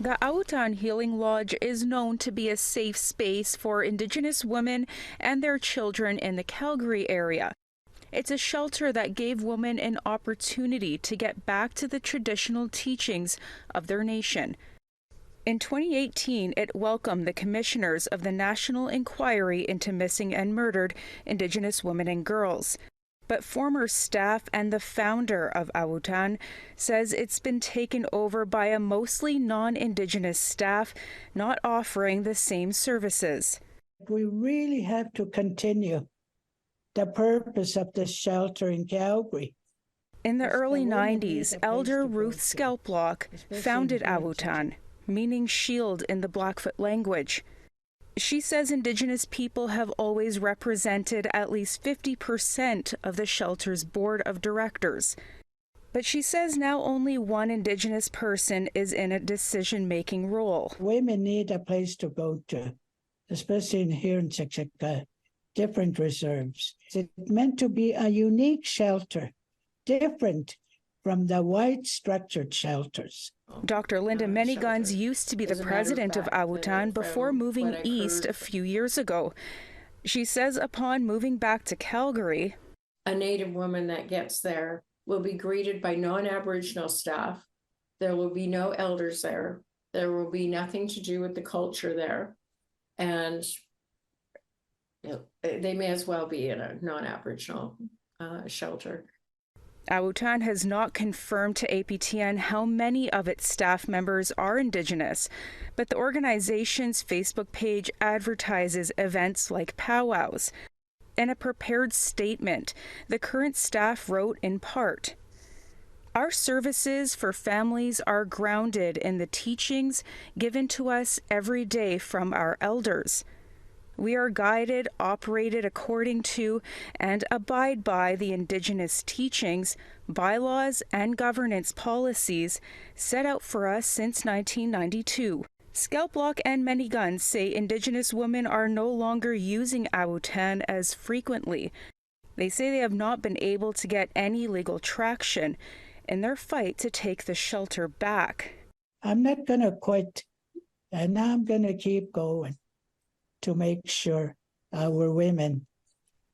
The Awo Taan Healing Lodge is known to be a safe space for Indigenous women and their children in the Calgary area. It's a shelter that gave women an opportunity to get back to the traditional teachings of their nation. In 2018, it welcomed the commissioners of the National Inquiry into Missing and Murdered Indigenous Women and Girls. But former staff and the founder of Awo Taan says it's been taken over by a mostly non-Indigenous staff, not offering the same services. We really have to continue the purpose of this shelter in Calgary. In the early 90s, Elder Ruth Scalplock founded Awo Taan, meaning shield in the Blackfoot language. She says Indigenous people have always represented at least 50% of the shelter's board of directors. But she says now only one Indigenous person is in a decision-making role. Women need a place to go to, especially here in Siksika, different reserves. It's meant to be a unique shelter, different from the white structured shelters. Dr. Linda Manyguns used to be the president of Awo Taan before moving east a few years ago. She says upon moving back to Calgary, a Native woman that gets there will be greeted by non-Aboriginal staff. There will be no elders there. There will be nothing to do with the culture there. And they may as well be in a non-Aboriginal shelter. Awo Taan has not confirmed to APTN how many of its staff members are Indigenous, but the organization's Facebook page advertises events like powwows. In a prepared statement, the current staff wrote in part, "Our services for families are grounded in the teachings given to us every day from our elders. We are guided, operated according to, and abide by the Indigenous teachings, bylaws, and governance policies set out for us since 1992. Scalplock and Manyguns say Indigenous women are no longer using Awo Taan as frequently. They say they have not been able to get any legal traction in their fight to take the shelter back. I'm not going to quit, and I'm going to keep going to make sure our women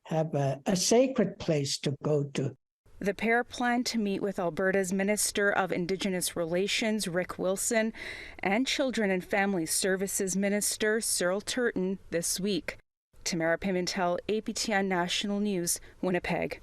have a sacred place to go to." The pair plan to meet with Alberta's Minister of Indigenous Relations, Rick Wilson, and Children and Family Services Minister, Cyril Turton, this week. Tamara Pimentel, APTN National News, Winnipeg.